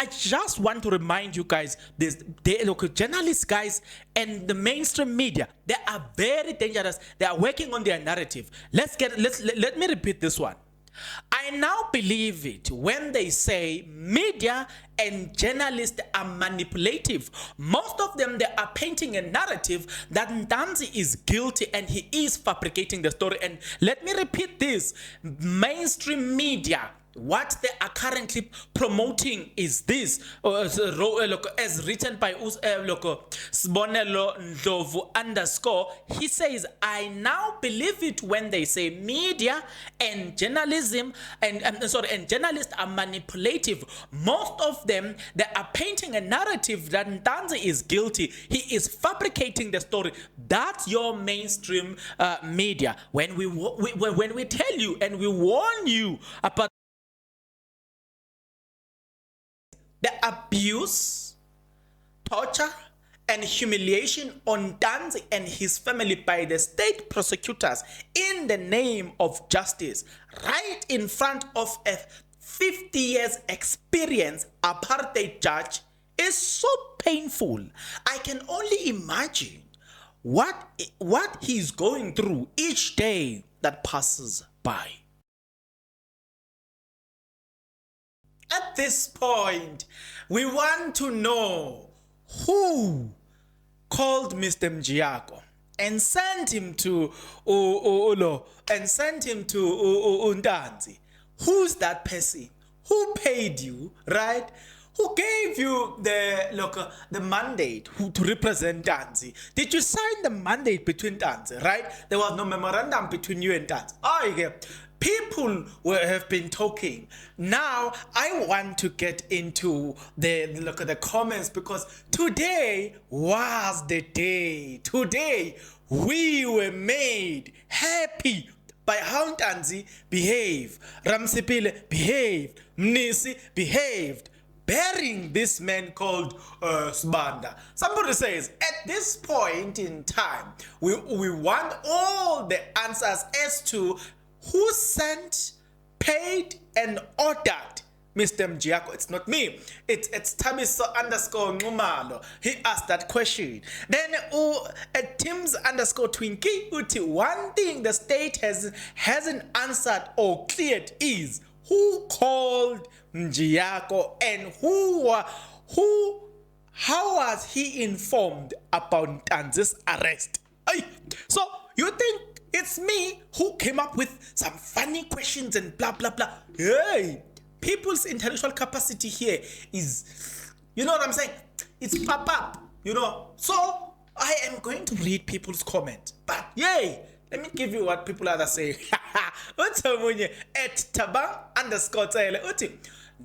I just want to remind you guys, the local journalists, guys, and the mainstream media, they are very dangerous. They are working on their narrative. Let me repeat this one. I now believe it when they say media and journalists are manipulative. Most of them, they are painting a narrative that Ntanzi is guilty and he is fabricating the story. And let me repeat this, mainstream media, what they are currently promoting is this, as written by Sbonelo Ndlovu _. He says, I now believe it when they say media and journalism and journalists are manipulative. Most of them, they are painting a narrative that Ntanzi is guilty. He is fabricating the story. That's your mainstream media. When we tell you and we warn you about the abuse, torture, and humiliation on Ntanzi and his family by the state prosecutors in the name of justice, right in front of a 50 years experience apartheid judge, is so painful. I can only imagine what he's going through each day that passes by. At this point, we want to know who called Mr. Mjiyako and sent him to Ntanzi. Who's that person? Who paid you, right? Who gave you the mandate to represent Ntanzi? Did you sign the mandate between Ntanzi, right? There was no memorandum between you and Ntanzi. Oh, yeah. People have been talking. Now I want to get into the comments, because today was the day. Today we were made happy by how Ntanzi behaved, Ramsipile behaved, Mnisi behaved, burying this man called Sbanda. Somebody says, at this point in time, we want all the answers as to who sent, paid, and ordered Mr. Mjiyako. It's not me. It's Tabiso _Ngumalo. He asked that question. Then Tims _Twinkie Uti. One thing the state hasn't answered or cleared is who called Mjiyako and how was he informed about Ntanzi's arrest? So you think it's me who came up with some funny questions and blah blah blah? Hey, people's intellectual capacity here is, you know what I'm saying? It's up, you know. So I am going to read people's comments, but yay, let me give you what people are saying. At Tabang _Tsele.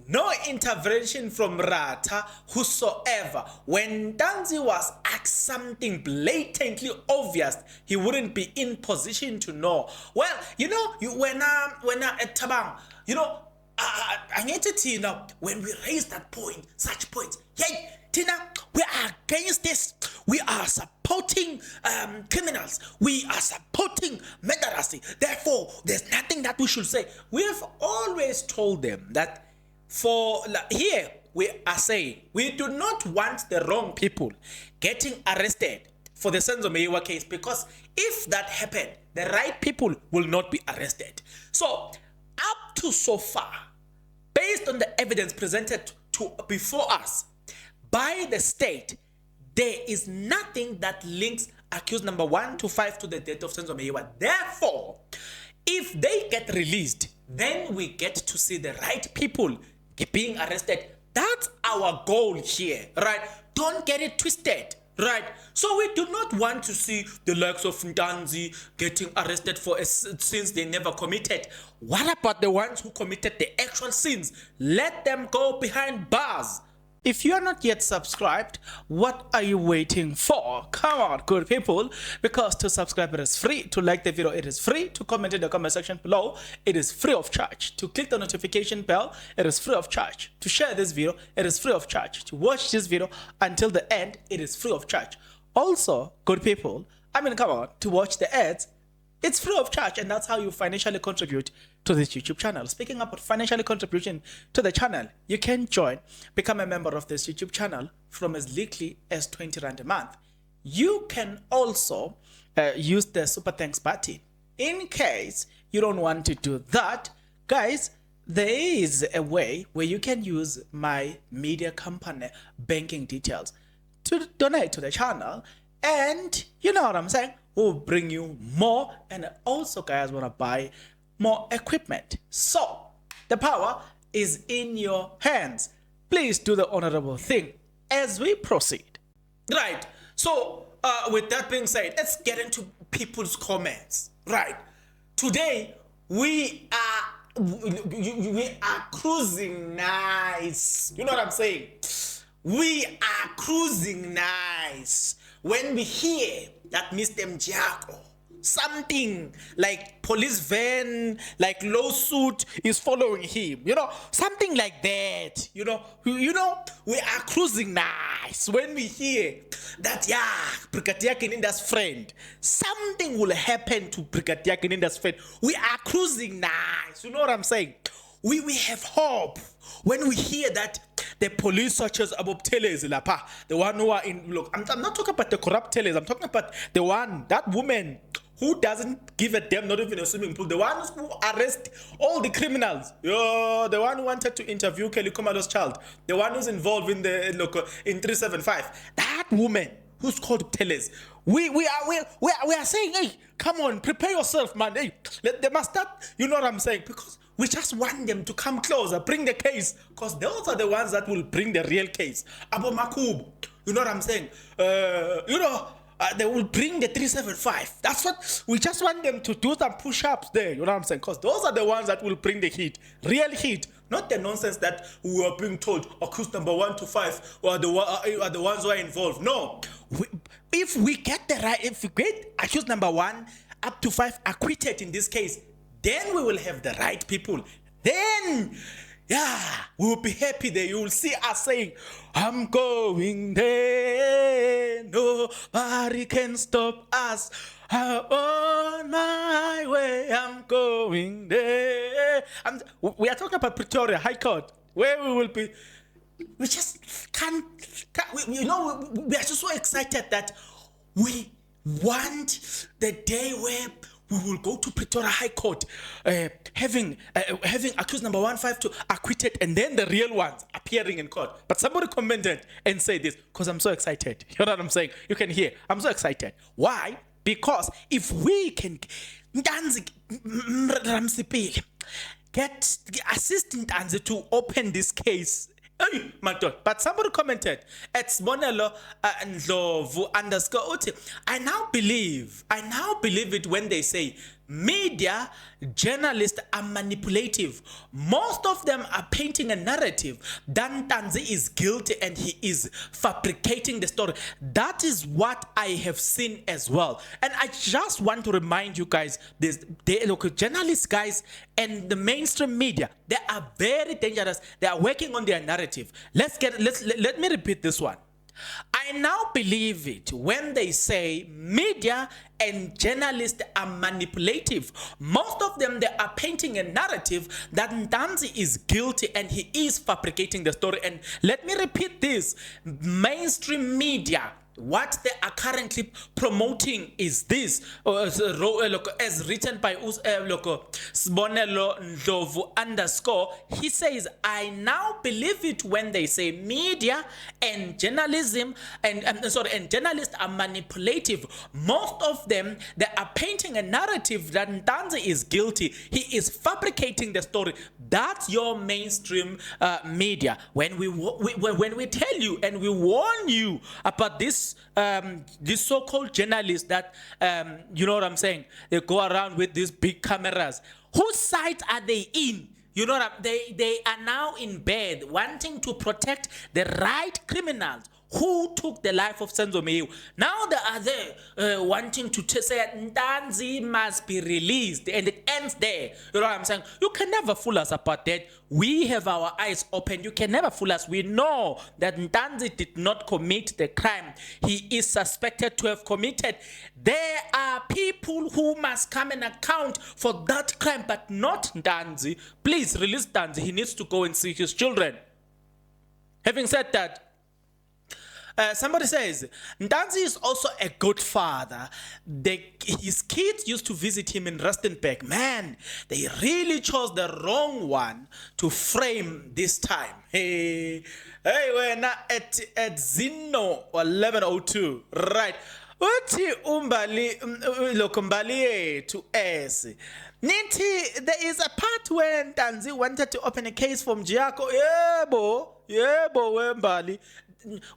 No intervention from Rata whosoever. When Ntanzi was asked something blatantly obvious, he wouldn't be in position to know. Well, you know, when at Tabang, you know, I need to tell you now, when we raise that point, such points, yay, Tina, we are against this. We are supporting criminals. We are supporting murderers. Therefore, there's nothing that we should say. We have always told them that here we are saying we do not want the wrong people getting arrested for the Senzo Meyiwa case, because if that happened, the right people will not be arrested. So up to so far, based on the evidence presented before us by the state, there is nothing that links accused number 1 to 5 to the death of Senzo Meyiwa. Therefore, if they get released, then we get to see the right people being arrested. That's our goal here, right? Don't get it twisted, right? So we do not want to see the likes of Ntanzi getting arrested for a sins they never committed. What about the ones who committed the actual sins? Let them go behind bars. If you are not yet subscribed, what are you waiting for? Come on, good people, because to subscribe it is free, to like the video it is free, to comment in the comment section below it is free of charge, to click the notification bell it is free of charge, to share this video it is free of charge, to watch this video until the end it is free of charge. Also, good people, I mean, come on, to watch the ads it's free of charge, and that's how you financially contribute to this YouTube channel. Speaking about financially contribution to the channel, you can join, become a member of this YouTube channel from as little as 20 Rand a month. You can also use the super thanks button. In case you don't want to do that, guys, there is a way where you can use my media company banking details to donate to the channel, and you know what I'm saying, we'll bring you more, and also guys want to buy more equipment. So the power is in your hands. Please do the honorable thing as we proceed. Right, so with that being said, let's get into people's comments. Right, today we are cruising nice. You know what I'm saying? We are cruising nice when we hear that Mr. Mjiyako, something like police van, like lawsuit is following him, you know, something like that, you know, we are cruising nice when we hear that, yeah, Brigadier Keninda's friend, something will happen to Brigadier Keninda's friend. We are cruising nice, you know what I'm saying? We have hope when we hear that the police such as Abob Teles, the one who are in, look, I'm not talking about the corrupt Teles, I'm talking about the one, that woman who doesn't give a damn, not even a swimming pool, the ones who arrest all the criminals, the one who wanted to interview Kelly Komalo's child, the one who's involved in the in 375, that woman who's called Teles. We are saying, hey, come on, prepare yourself, man. Hey, they must start, you know what I'm saying? Because we just want them to come closer, bring the case, because those are the ones that will bring the real case. Abo Makub, you know what I'm saying? They will bring the 375. That's what we just want them to do, some push-ups there, you know what I'm saying? Because those are the ones that will bring the heat, real heat, not the nonsense that we are being told accused number 1 to 5 are the ones who are involved. No, if we get accused number 1 up to 5 acquitted in this case, then we will have the right people. Then, yeah, we will be happy there. You will see us saying, I'm going there, nobody can stop us. I'm on my way, I'm going there. We are talking about Pretoria High Court, where we will be. We just can't we are just so excited that we want the day where we will go to Pretoria High Court, having accused number 152 acquitted, and then the real ones appearing in court. But somebody commented and said this, because I'm so excited. You know what I'm saying? You can hear. I'm so excited. Why? Because if we can Ntanzi get assist Ntanzi to open this case. Hey, my God. But somebody commented at Smonelo Ndlovu _ I now believe it when they say media journalists are manipulative. Most of them are painting a narrative that Ntanzi is guilty and he is fabricating the story. That is what I have seen as well. And I just want to remind you guys, the local journalists, guys, and the mainstream media, they are very dangerous. They are working on their narrative. Let me repeat this one. I now believe it when they say media and journalists are manipulative. Most of them, they are painting a narrative that Ntanzi is guilty and he is fabricating the story. And let me repeat this, mainstream media, what they are currently promoting is this, as written by Sibonelo Ndlovu _ he says, I now believe it when they say media and journalism and journalists are manipulative. Most of them, they are painting a narrative that Ntanzi is guilty. He is fabricating the story. That's your mainstream media. When we tell you and we warn you about this so-called journalists that you know what I'm saying, they go around with these big cameras, whose side are they in? You know what they are now in bed wanting to protect the right criminals. who took the life of Senzo Meyiwa. Now they are there wanting to say Ntanzi must be released, and it ends there. You know what I'm saying? You can never fool us about that. We have our eyes open. You can never fool us. We know that Ntanzi did not commit the crime he is suspected to have committed. There are people who must come and account for that crime, but not Ntanzi. Please release Ntanzi. He needs to go and see his children. Having said that, somebody says, Ntanzi is also a good father. His kids used to visit him in Rustenburg. Man, they really chose the wrong one to frame this time. Hey, we're not at Zino 1102. Right. Uthi umbali lokumbali to S. Niti, there is a part where Ntanzi wanted to open a case for Mjiyako. Yebo, wembali.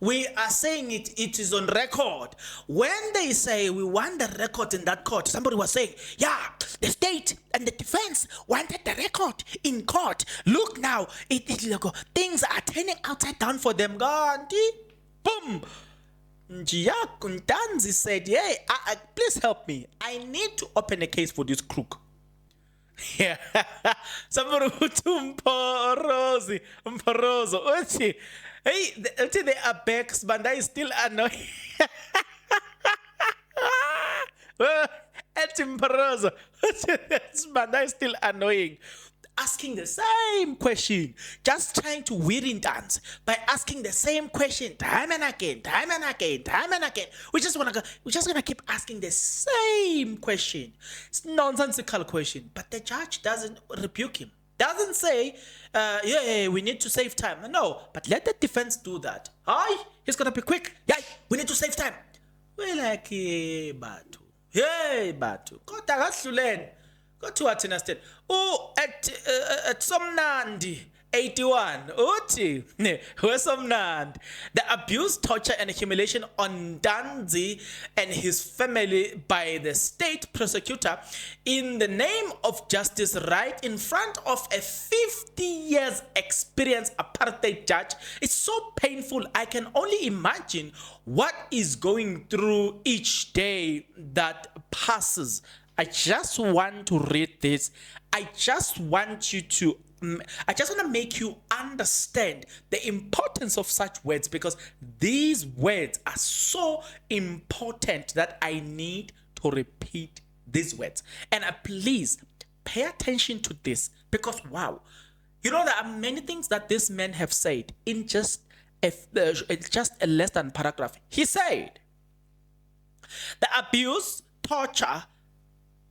We are saying it is on record. When they say we want the record in that court, somebody was saying, yeah, the state and the defense wanted the record in court. Look now, things are turning upside down for them. Boom. Mjiyako Ntanzi said, yeah, please help me. I need to open a case for this crook. Yeah. Somebody Mporozo. Hey, they are back, but I still annoying. Mporozo. But I still annoying. Asking the same question, just trying to weed in dance by asking the same question time and again. We're just gonna keep asking the same question. It's nonsensical question, but the judge doesn't rebuke him. Doesn't say, yeah, we need to save time. No, but let the defense do that. He's gonna be quick. Yeah, we need to save time. We're like, hey, Batu. Kota kahlulene. Go to what instead. At Somnandi 81. Uthi, where's Somnandi? The abuse, torture, and humiliation on Ntanzi and his family by the state prosecutor in the name of justice, right in front of a 50 years experienced apartheid judge. It's so painful. I can only imagine what is going through each day that passes. I just want to read this. I just want to make you understand the importance of such words, because these words are so important that I need to repeat these words. And please pay attention to this, because wow, you know, there are many things that this man have said in just a less than paragraph. He said, the abuse, torture,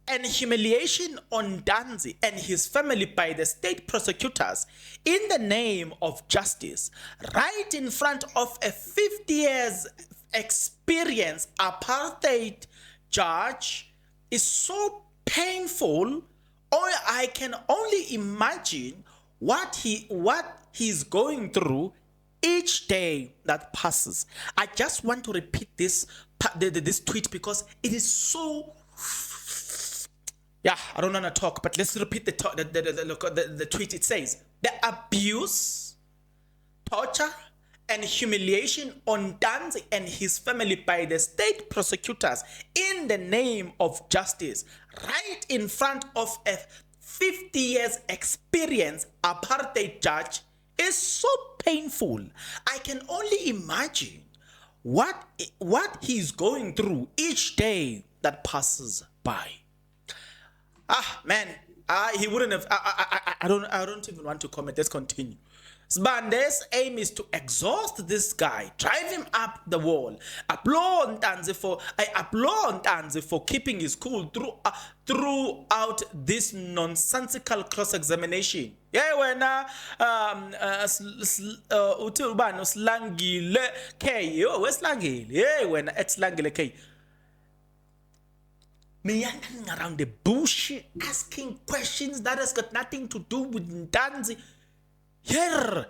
and humiliation on Ntanzi and his family by the state prosecutors in the name of justice, right in front of a 50 years experienced apartheid judge, is so painful. Or I can only imagine what he's going through each day that passes. I just want to repeat this tweet because it is so. Yeah, I don't want to talk, but let's repeat the tweet. It says, the abuse, torture, and humiliation on Ntanzi and his family by the state prosecutors in the name of justice, right in front of a 50 years experienced apartheid judge, is so painful. I can only imagine what he's going through each day that passes by. Man, he wouldn't have. I don't even want to comment. Let's continue. Sbande's aim is to exhaust this guy, drive him up the wall. I applaud Ntanzi for keeping his cool throughout this nonsensical cross-examination. Yeah, when slangile K, where's slangile? Yeah, when it's slangile K. Meandering around the bush, asking questions that has got nothing to do with Ntanzi. Here,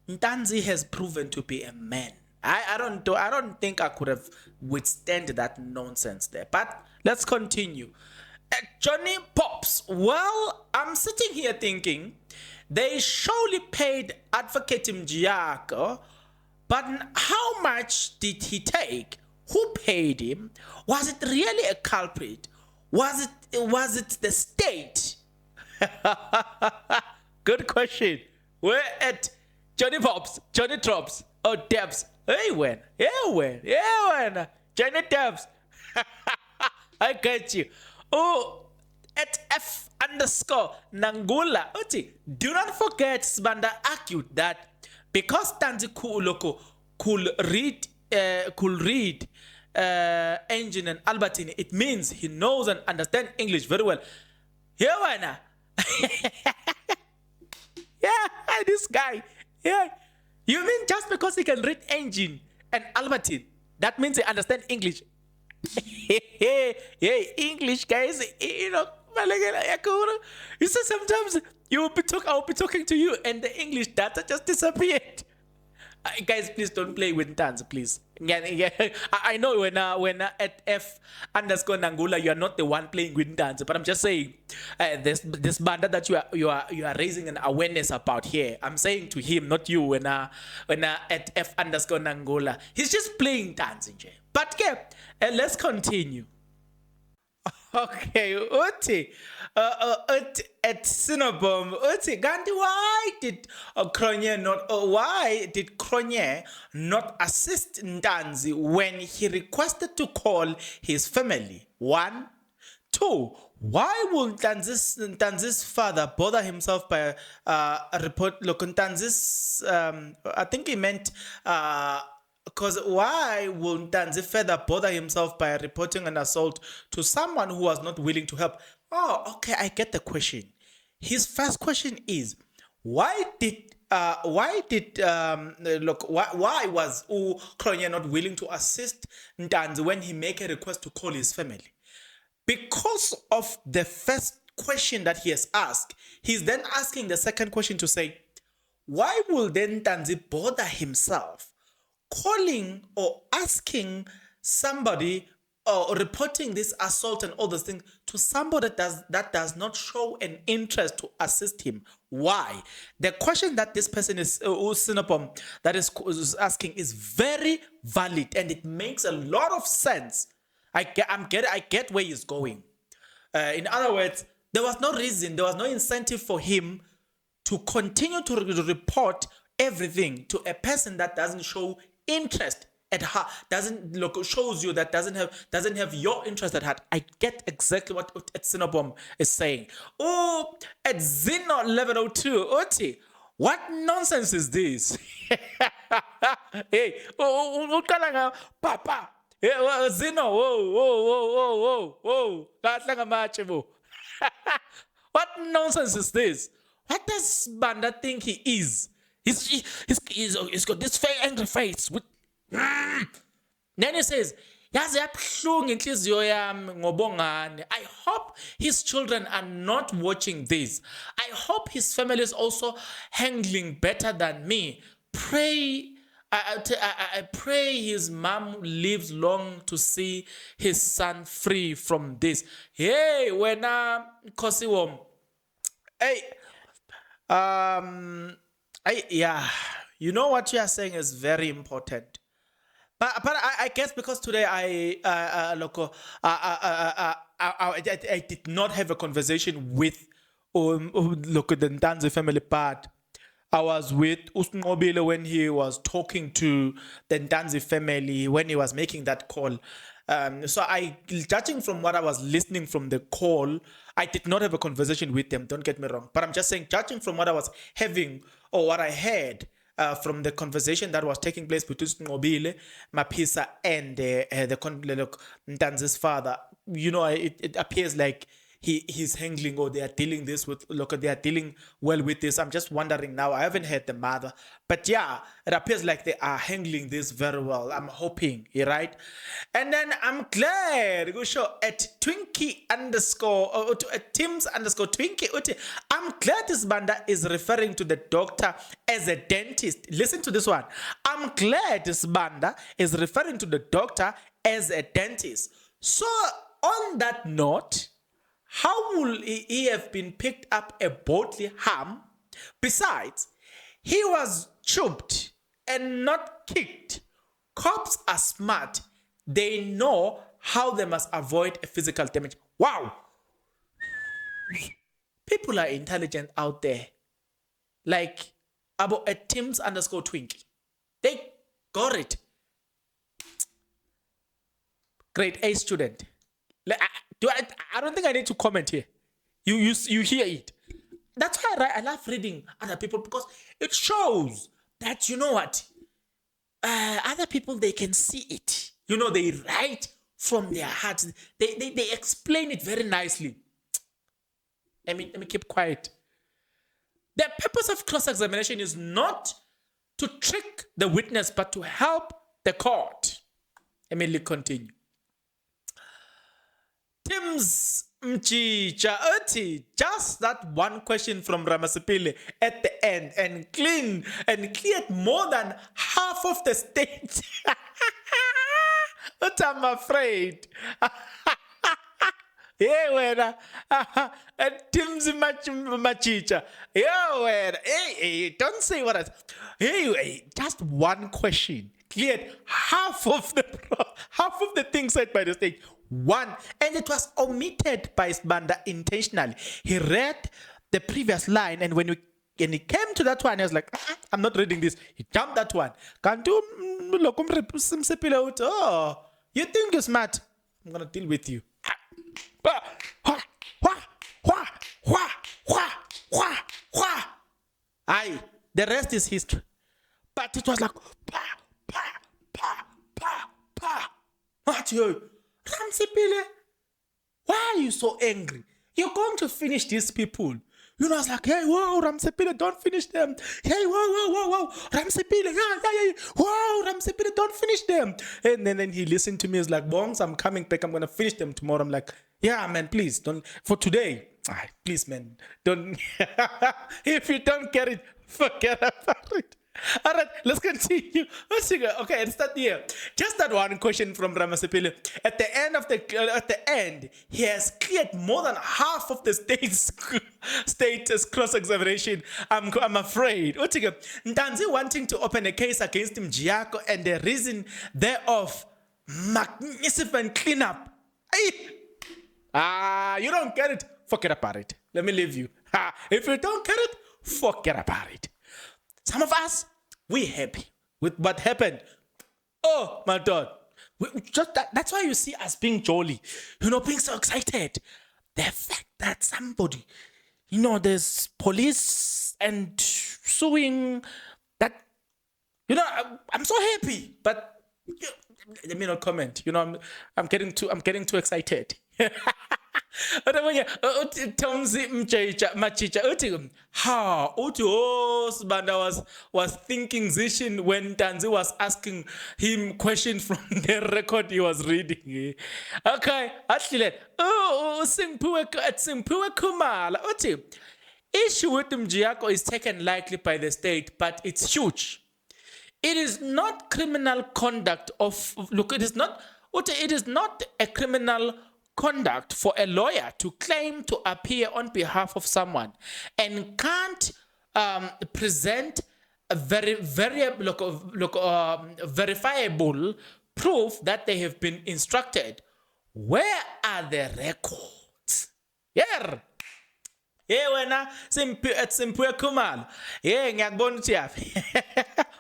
Ntanzi has proven to be a man. I don't think I could have withstand that nonsense there. But let's continue. Johnny Pops. Well, I'm sitting here thinking they surely paid Advocate Mjiyako But how much did he take? Who paid him? Was it really a culprit? Was it the state? Good question. We're at Johnny Pops, Johnny Trops, or Debs. Hey, when? Johnny Debs. I get you. Oh, at F underscore Nangula. Uti, do not forget, Sbanda argued that because Ntanzi could read Engine and Albertine, it means he knows and understands English very well. Here, yeah, this guy. Yeah, you mean just because he can read Engine and Albertine, that means he understands English? Yeah, English guys, you know. You see, sometimes I'll be talking to you, and the English data just disappeared. Guys, please don't play with Ntanzi, please. Yeah, I know when at F underscore Nangula, you are not the one playing with Ntanzi, but I'm just saying this banda that you are raising an awareness about here. I'm saying to him, not you. When at F underscore Nangula, he's just playing Ntanzi. But yeah, let's continue. Okay, Uti, at Cinnabon, Uti, Gandhi, why did Kronye not assist Ntanzi when he requested to call his family? 1, 2. Why will Ntanzi's father bother himself by report? Look, Ntanzi's, I think he meant. Because why will Ntanzi further bother himself by reporting an assault to someone who was not willing to help? Oh, okay, I get the question. His first question is, why was Kronye not willing to assist Ntanzi when he make a request to call his family? Because of the first question that he has asked, he's then asking the second question to say, why will then Ntanzi bother himself calling or asking somebody or reporting this assault and all those things to somebody that does not show an interest to assist him? Why? The question that this person is that is asking is very valid, and it makes a lot of sense. I get where he's going. In other words, there was no reason, there was no incentive for him to continue to report everything to a person that doesn't show interest at heart, shows you that doesn't have your interest at heart. I get exactly what Sinobom is saying. Oh, at Zeno 1102, Oti, what nonsense is this? Hey, Papa, Zeno, whoa, what nonsense is this? What does Banda think he is? He's got this angry face. Then he says, I hope his children are not watching this. I hope his family is also handling better than me. I pray his mom lives long to see his son free from this. Hey, when Kosiwom, hey, yeah, you know what you are saying is very important. But I guess because today I did not have a conversation with the Ntanzi family part. I was with Usnobile when he was talking to the Ntanzi family, when he was making that call. So judging from what I was listening from the call, I did not have a conversation with them, don't get me wrong. But I'm just saying, judging from what I was having or what I heard from the conversation that was taking place between Ngobile, Mapisa, and Ntanzi's father, you know, it appears like he's handling, or they are dealing this with, they are dealing well with this. I'm just wondering now. I haven't heard the mother, but yeah, it appears like they are handling this very well. I'm hoping, right? And then I'm glad go show at Twinkie underscore or at Tim's underscore Twinkie. I'm glad this banda is referring to the doctor as a dentist. Listen to this one. I'm glad this banda is referring to the doctor as a dentist. So on that note, how will he have been picked up a bodily harm? Besides, he was choked and not kicked. Cops are smart. They know how they must avoid a physical damage. Wow. People are intelligent out there. Like about a Tims_Twinkie. They got it. Grade A student. Like, I don't think I need to comment here. You hear it. That's why I love reading other people, because it shows that, you know what, other people, they can see it. You know, they write from their hearts. They explain it very nicely. Let me keep quiet. The purpose of cross-examination is not to trick the witness, but to help the court. Let me continue. Tim's Mjiyako, just that one question from Ramasipile at the end and cleared more than half of the state. But I'm afraid. Yeah, when Tim's Mjiyako. Yeah, when hey, don't say what I. Hey, just one question cleared half of the things said by the state. One, and it was omitted by Sbanda intentionally. He read the previous line, and when he came to that one, he was like, I'm not reading this. He jumped that one. Oh, you think you're smart? I'm gonna deal with you. Aye, the rest is history. But it was like, what you? Ramsipile, why are you so angry? You're going to finish these people. You know, I was like, hey, whoa, Ramsipile, don't finish them. Hey, whoa, Ramsipile, yeah, whoa, Ramsipile, don't finish them. And then he listened to me. He was like, Bongs, I'm coming back. I'm going to finish them tomorrow. I'm like, yeah, man, please, don't, for today. Please, man, don't. If you don't get it, forget about it. All right, let's continue. Okay, let's start here. Just that one question from Ramasipile. At the end, he has cleared more than half of the state's cross-examination. I'm afraid. Ntanzi wanting to open a case against Mjiyako, and the reason thereof, magnificent cleanup. You don't get it. Forget about it. Let me leave you. If you don't get it, forget about it. Some of us, we're happy with what happened. Oh, my God. That's why you see us being jolly, being so excited. The fact that somebody, there's police and suing, that, I'm so happy. But let me not comment. I'm getting too excited. Ntanzi Mjiyako, how Sbanda was thinking Zishin when Ntanzi was asking him questions from the record he was reading. Okay, actually, Simpuwe Kumala. Issue with Mjiyako is taken lightly by the state, but it's huge. It is not criminal conduct it is not a criminal conduct for a lawyer to claim to appear on behalf of someone and can't present a verifiable proof that they have been instructed. Where are the records? Yeah. Wena Simpuwe Kumalo. Ngiyakubona ukuthi yapi.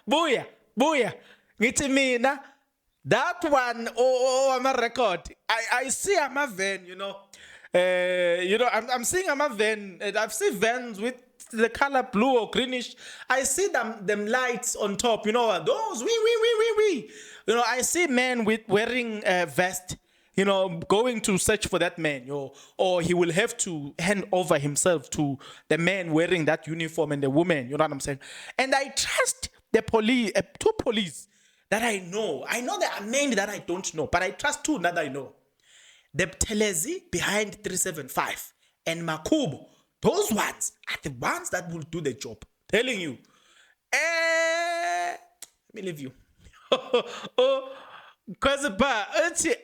Buya. Ngithi mina that one, I'm a record. I see I'm a van, I'm seeing I'm a van. I've seen vans with the color blue or greenish. I see them lights on top, those wee. I see men wearing a vest, going to search for that man, or he will have to hand over himself to the man wearing that uniform and the woman, you know what I'm saying? And I trust the police, two police that I know. I know there are many that I don't know, but I trust two that I know. The Telezi behind 375 and Makubo, those ones are the ones that will do the job. Telling you. Let me leave you. Because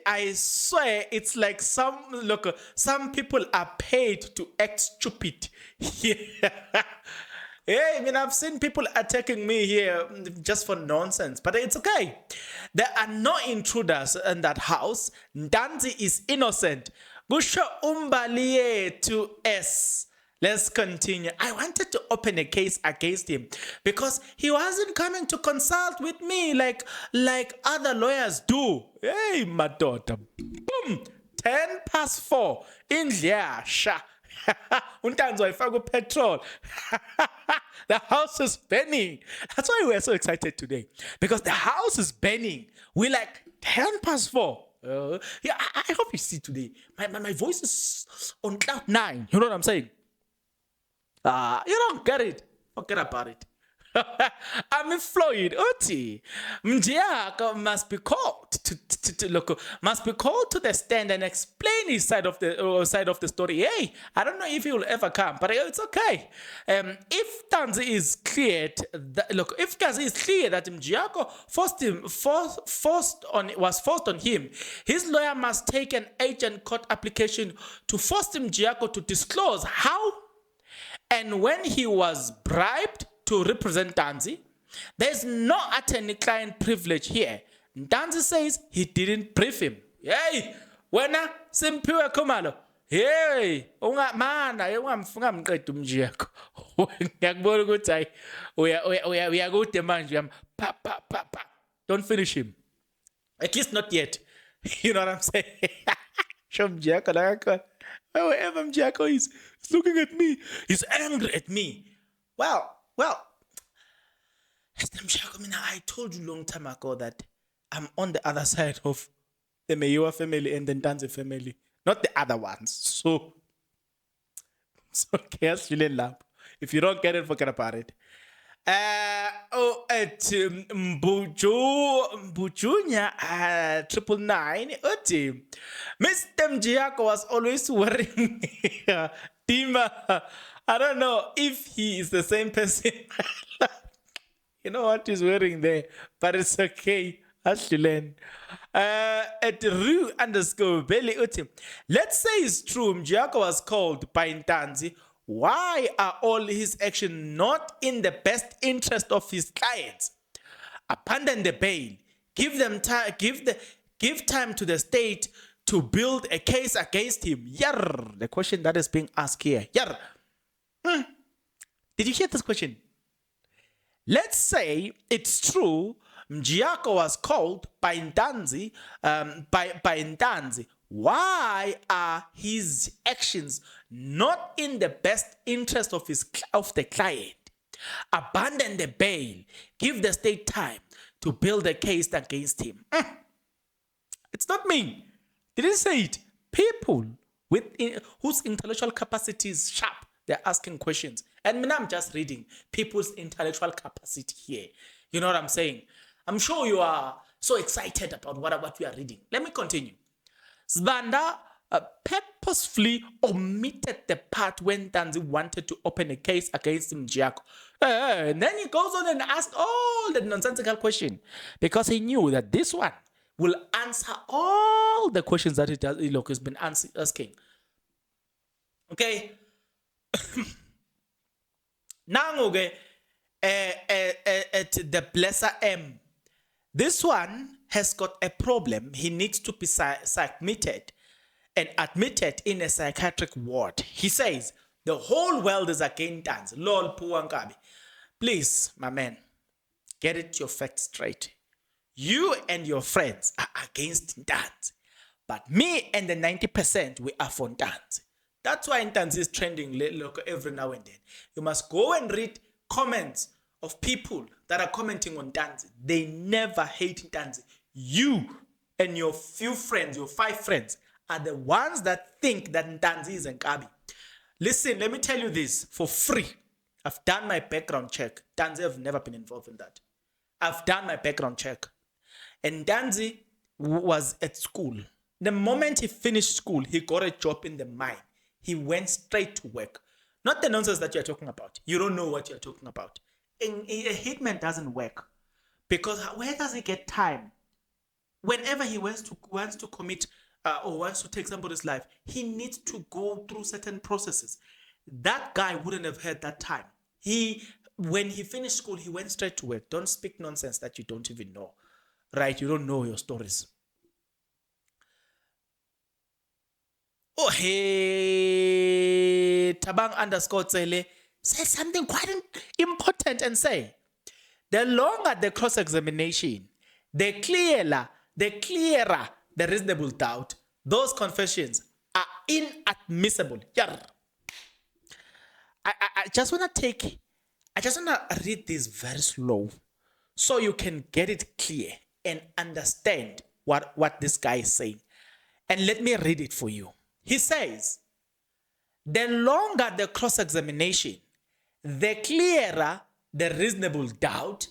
I swear it's like some people are paid to act stupid. Hey, I mean, I've seen people attacking me here just for nonsense, but it's okay. There are no intruders in that house. Ntanzi is innocent. Gusho umbaliye to S. Let's continue. I wanted to open a case against him because he wasn't coming to consult with me like other lawyers do. Hey, my daughter. Boom. 4:10. Indliyasha. Untanzi wayifaka petrol. The house is burning. That's why we're so excited today. Because the house is burning. We're like 4:10. Yeah, I hope you see today. My voice is on cloud 9. You know what I'm saying? You don't get it. Forget about it. I'm Floyd Uti. Mjiyako must be called to the stand and explain his side of the story. Hey, I don't know if he will ever come, but it's okay. If Ntanzi is clear that Mjiyako was forced on him, his lawyer must take an agent court application to force Mjiyako to disclose how and when he was bribed to represent Ntanzi. There's no attorney-client privilege here. Ntanzi says he didn't brief him. Hey, wena simpiwe khumalo. Hey, ungamqeda Mjiyako. Ngiyakubona ukuthi hayi uyakude manje pa. Don't finish him. At least not yet. You know what I'm saying? Show Mjiyako like wherever Mjiyako is, he's looking at me. He's angry at me. Well, Mjiyako, I told you a long time ago that I'm on the other side of the Mjiyako family and the Ntanzi family, not the other ones. So okay, if you don't get it, forget about it. Mbujunya 999 uthi Mr. Mjiyako was always wearing Dima. I don't know if he is the same person. You know what he's wearing there, but it's okay. Ashley at Ru_Belly uthi. Let's say it's true. Mjiyako was called by Ntanzi. Why are all his actions not in the best interest of his clients? Abandon the bail. Give time to the state to build a case against him. Yarr, the question that is being asked here. Yarr. Did you hear this question? Let's say it's true. Mjiyako was called by Ntanzi. Why are his actions not in the best interest of the client? Abandon the bail. Give the state time to build a case against him. It's not me. Didn't say it. People whose intellectual capacity is sharp, they're asking questions. And I'm just reading people's intellectual capacity here. You know what I'm saying? I'm sure you are so excited about what we are reading. Let me continue. Sibanda purposefully omitted the part when Ntanzi wanted to open a case against Mjiyako. And then he goes on and asks all the nonsensical questions because he knew that this one will answer all the questions that he's been asking. Okay. Now, at the Blesser M, this one has got a problem. He needs to be submitted and admitted in a psychiatric ward. He says, the whole world is against Ntanzi. Lol, Puwankabi. Please, my man, get your facts straight. You and your friends are against Ntanzi. But me and the 90%, we are for Ntanzi. That's why Ntanzi is trending every now and then. You must go and read comments of people that are commenting on Ntanzi. They never hate Ntanzi. You and your few friends, your 5 friends, are the ones that think that Ntanzi is Nkabi. Listen, let me tell you this for free. I've done my background check. Ntanzi have never been involved in that. I've done my background check. And Ntanzi was at school. The moment he finished school, he got a job in the mine. He went straight to work. Not the nonsense that you're talking about. You don't know what you're talking about. A hitman doesn't work. Because where does he get time? Whenever he wants to commit or wants to take somebody's life, he needs to go through certain processes. That guy wouldn't have had that time. when he finished school, he went straight to work. Don't speak nonsense that you don't even know, right? You don't know your stories. Oh, hey, Tabang underscore Tsele said something quite important and say, the longer the cross-examination, the clearer the reasonable doubt, those confessions are inadmissible. Yeah. I just want to read this very slow so you can get it clear and understand what this guy is saying. And let me read it for you. He says, the longer the cross-examination, the clearer the reasonable doubt,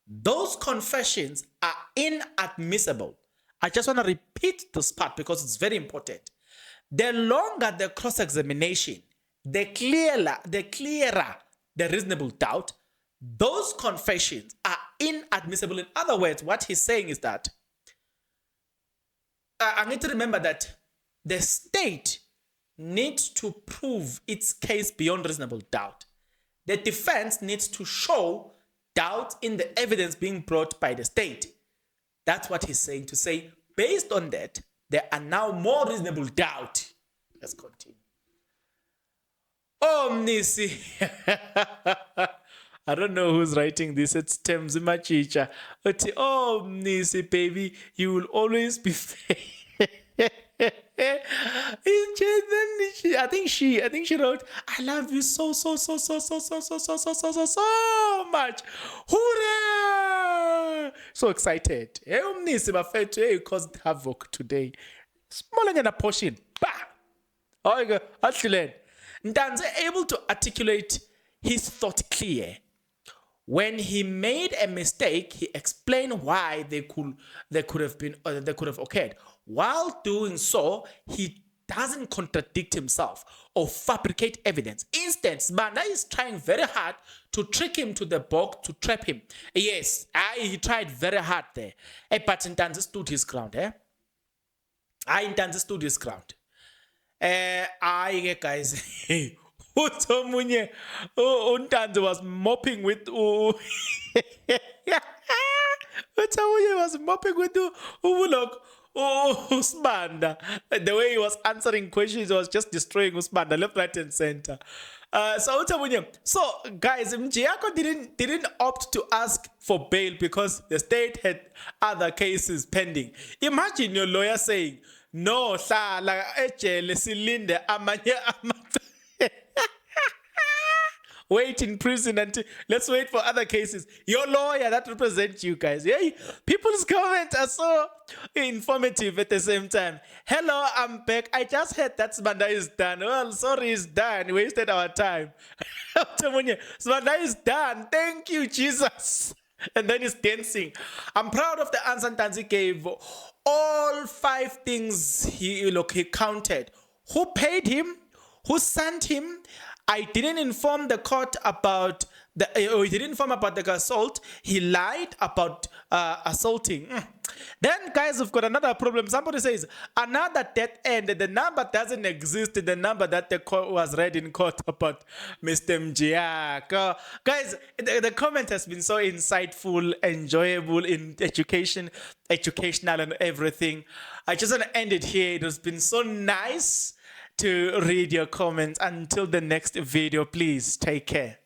those confessions are inadmissible. I just want to repeat this part because it's very important. The longer the cross-examination, the clearer the reasonable doubt, those confessions are inadmissible. In other words, what he's saying is that I need to remember that the state needs to prove its case beyond reasonable doubt. The defense needs to show doubt in the evidence being brought by the state. That's what he's saying, to say, based on that, there are now more reasonable doubt. Let's continue. Oh, Mnisi. I don't know who's writing this. It's Temzi Machicha. Oh, Mnisi, baby, you will always be fair. I think she wrote, I love you so much. Hooray! So excited. You caused havoc today. Smaller than a portion. Bah! Oh, you go. Ntanzi able to articulate his thought clear. When he made a mistake, he explained why they could have occurred. While doing so, he doesn't contradict himself or fabricate evidence. Instead, Manda is trying very hard to trick him to the box, to trap him. Yes, he tried very hard there. But Ntanzi stood his ground. Ntanzi stood his ground. Guys. Ntanzi was mopping with Usmanda. The way he was answering questions was just destroying Usmanda left, right, and center. So guys, Mjiyako didn't opt to ask for bail because the state had other cases pending. Imagine your lawyer saying, no, hlala ejele silinde amanye wait in prison until let's wait for other cases. Your lawyer that represents you guys. Yeah, people's comments are so informative at the same time. Hello, I'm back. I just heard that Smanda is done. Well, sorry, it's done. We wasted our time. Smanda is done. Thank you, Jesus. And then he's dancing. I'm proud of the answer Ntanzi gave. All 5 things he counted. Who paid him? Who sent him? I didn't inform the court about he didn't inform about the assault. He lied about assaulting. Then, guys, we've got another problem. Somebody says another death end. The number doesn't exist. The number that the court was read in court about Mr. Mjiyako. Guys, the comment has been so insightful, enjoyable, in educational and everything. I just want to end it here. It has been so nice to read your comments. Until the next video, please take care.